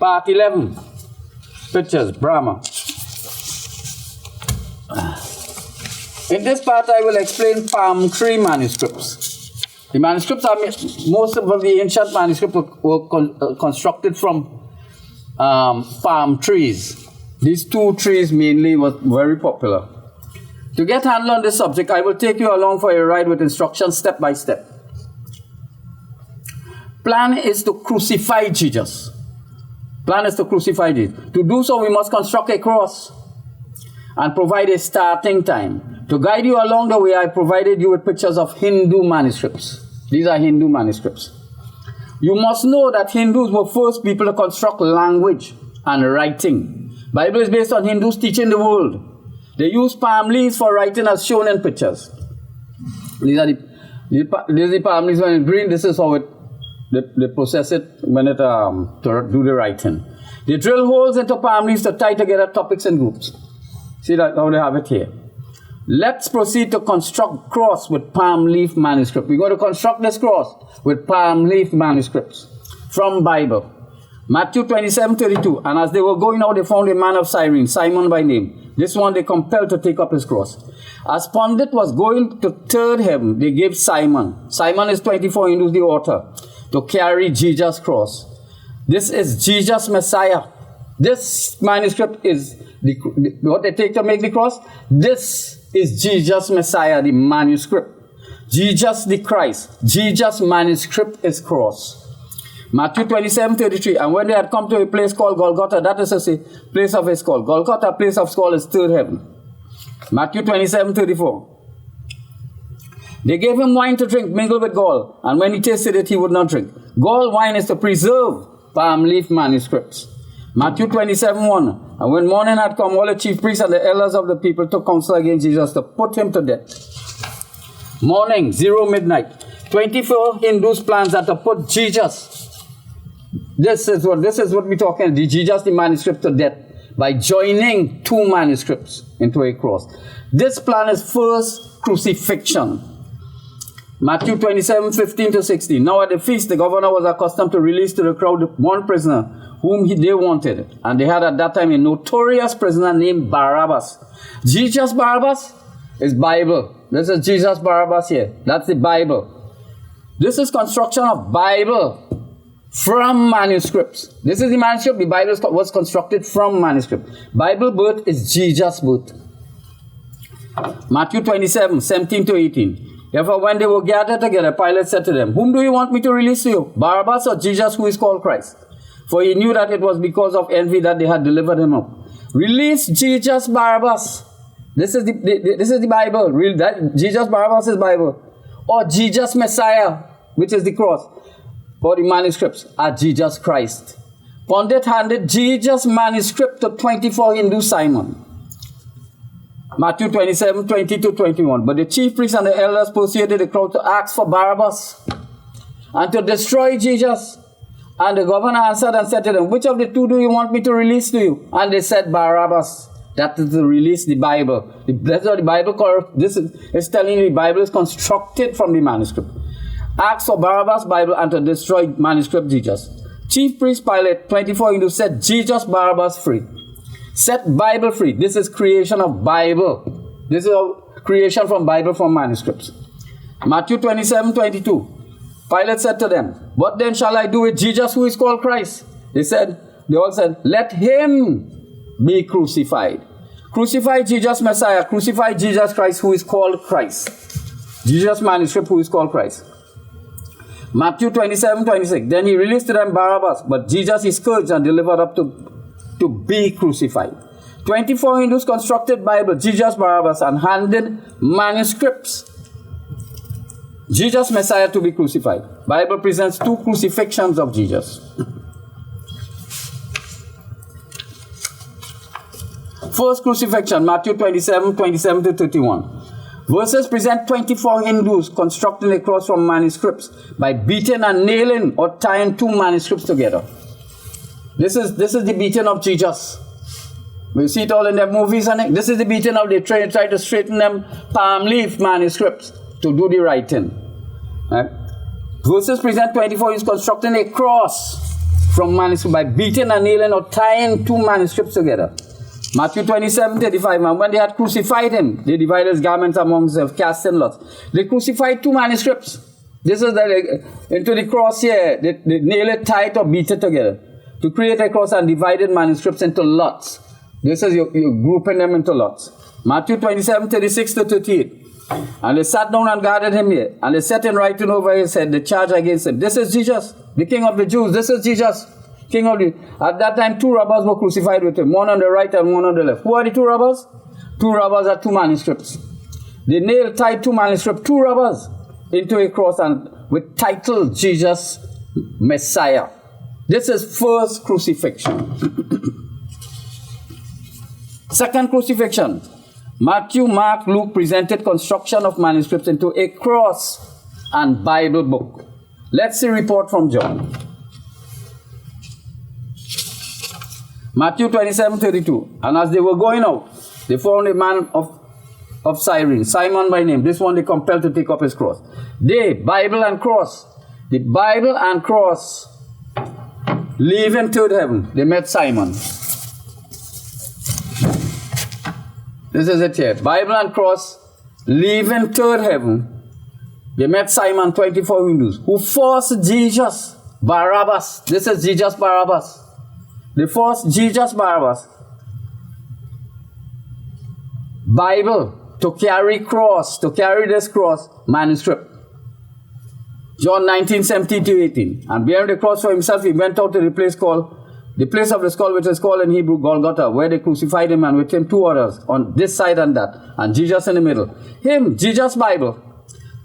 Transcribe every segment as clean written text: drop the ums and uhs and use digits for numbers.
Part 11. Pictures, Brahma. In this part, I will explain palm tree manuscripts. The manuscripts are most of the ancient manuscripts were constructed from palm trees. These two trees mainly were very popular. To get handle on this subject, I will take you along for a ride with instructions step by step. Plan is to crucify Jesus. Plan is to crucify Jesus. To do so, we must construct a cross and provide a starting time. To guide you along the way, I provided you with pictures of Hindu manuscripts. These are Hindu manuscripts. You must know that Hindus were first people to construct language and writing. Bible is based on Hindus teaching the world. They use palm leaves for writing as shown in pictures. These are the palm leaves when it's green. This is how they process it when it to do the writing. They drill holes into palm leaves to tie together topics and groups. See that how they have it here. Let's proceed to construct cross with palm leaf manuscript. We're going to construct this cross with palm leaf manuscripts from Bible. Matthew 27:32. And as they were going out, they found a man of Cyrene, Simon by name. This one they compelled to take up his cross. As Pandit was going to third heaven, they gave Simon. Simon is 24 Hindus, the author, to carry Jesus' cross. This is Jesus Messiah. This manuscript is what they take to make the cross. This is Jesus Messiah, the manuscript. Jesus the Christ. Jesus' manuscript is cross. Matthew 27:33. And when they had come to a place called Golgotha, that is to say, place of a skull. Golgotha, place of skull, is third heaven. Matthew 27:34. They gave him wine to drink, mingled with gall, and when he tasted it, he would not drink. Gall wine is to preserve palm leaf manuscripts. Matthew 27:1. And when morning had come, all the chief priests and the elders of the people took counsel against Jesus to put him to death. Morning, 0 midnight. 24 Hindus plans that to put Jesus. This is what we're talking, the Jesus, the manuscript, to death by joining two manuscripts into a cross. This plan is first crucifixion. Matthew 27:15-16. Now at the feast, the governor was accustomed to release to the crowd one prisoner whom they wanted. And they had at that time a notorious prisoner named Barabbas. Jesus Barabbas is Bible. This is Jesus Barabbas here. That's the Bible. This is construction of Bible from manuscripts. This is the manuscript. The Bible was constructed from manuscript. Bible birth is Jesus' birth. Matthew 27:17-18. Therefore, when they were gathered together, Pilate said to them, "Whom do you want me to release to you, Barabbas or Jesus who is called Christ?" For he knew that it was because of envy that they had delivered him up. Release Jesus Barabbas. This is the Bible. Jesus Barabbas is Bible. Or Jesus Messiah, which is the cross. For the manuscripts are Jesus Christ. Pandit handed Jesus' manuscript to 24 Hindu Simon. Matthew 27:20-21. But the chief priests and the elders persuaded the crowd to ask for Barabbas and to destroy Jesus. And the governor answered and said to them, "Which of the two do you want me to release to you?" And they said, "Barabbas." That is to release the Bible. That's what the Bible calls. This is telling you the Bible is constructed from the manuscript. Ask for Barabbas' Bible and to destroy manuscript Jesus. Chief priest Pilate, 24 Hindus, set Jesus Barabbas free. Set Bible free. This is creation of Bible. This is creation from Bible from manuscripts. Matthew 27:22. Pilate said to them, "What then shall I do with Jesus who is called Christ?" They all said, "Let him be crucified." Crucify Jesus Messiah. Crucify Jesus Christ who is called Christ. Jesus manuscript who is called Christ. Matthew 27:26. Then he released to them Barabbas, but Jesus is scourged and delivered up to be crucified. 24 Hindus constructed Bible, Jesus Barabbas, and handed manuscripts, Jesus Messiah, to be crucified. Bible presents two crucifixions of Jesus. First crucifixion, Matthew 27:27-31. Verses present 24 Hindus constructing a cross from manuscripts by beating and nailing or tying two manuscripts together. This is the beating of Jesus. We see it all in their movies, and this is the beating of they try to straighten them palm leaf manuscripts to do the writing. Right? Verses present 24 is constructing a cross from manuscript by beating and nailing or tying two manuscripts together. Matthew 27:35, and when they had crucified him, they divided his garments among themselves, casting lots. They crucified two manuscripts. This is into the cross here. They nail it tight or beat it together to create a cross and divided manuscripts into lots. This is you're grouping them into lots. Matthew 27:36-38. And they sat down and guarded him here. And they set him writing over his head the charge against him. This is Jesus, the King of the Jews. This is Jesus, King of the... At that time, two robbers were crucified with him, one on the right and one on the left. Who are the two robbers? Two robbers are two manuscripts. They nailed tied two manuscripts, two robbers, into a cross and with title Jesus Messiah. This is first crucifixion. Second crucifixion. Matthew, Mark, Luke presented construction of manuscripts into a cross and Bible book. Let's see report from John. Matthew 27:32. And as they were going out, they found a man of Cyrene, Simon by name. This one they compelled to take up his cross. They, Bible and cross. The Bible and cross, leaving third heaven. They met Simon. This is it here. Bible and cross, leaving third heaven. They met Simon, 24 Hindus, who forced Jesus Barabbas. This is Jesus Barabbas. They forced Jesus Barabbas, Bible, to carry this cross, manuscript. John 19:17-18. And bearing the cross for himself, he went out to the place of the skull, which is called in Hebrew Golgotha, where they crucified him, and with him two others, on this side and that, and Jesus in the middle. Him, Jesus Bible.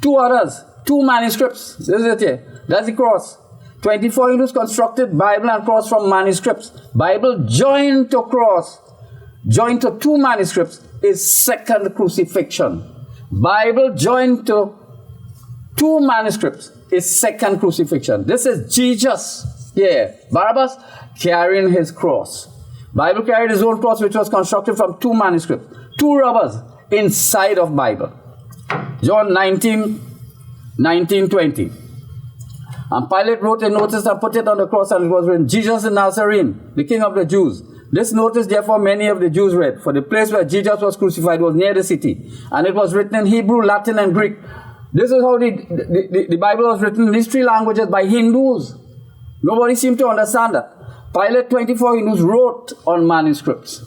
Two others, two manuscripts. This is it here. That's the cross. 24 Hindus constructed Bible and cross from manuscripts. Bible joined to cross, joined to two manuscripts, is second crucifixion. Bible joined to two manuscripts is second crucifixion. This is Jesus, Barabbas, carrying his cross. Bible carried his own cross, which was constructed from two manuscripts. Two robbers inside of Bible. John 19:20. And Pilate wrote a notice and put it on the cross, and it was written, Jesus the Nazarene, the King of the Jews. This notice, therefore, many of the Jews read, for the place where Jesus was crucified was near the city. And it was written in Hebrew, Latin, and Greek. This is how the Bible was written in these three languages by Hindus. Nobody seemed to understand that. Pilate, 24 Hindus wrote on manuscripts.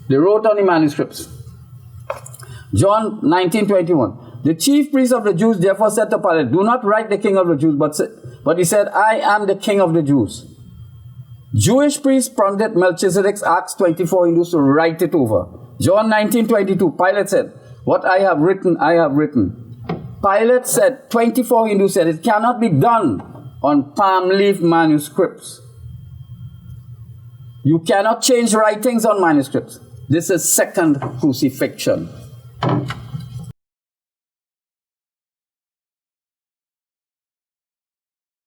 They wrote on the manuscripts. John 19:21. The chief priest of the Jews therefore said to Pilate, do not write the King of the Jews, but he said, I am the King of the Jews. Jewish priest prompted Melchizedek's Acts 24 Hindus to write it over. John 19:22. Pilate said, what I have written, I have written. Pilate said, 24 Hindus said, it cannot be done on palm leaf manuscripts. You cannot change writings on manuscripts. This is second crucifixion.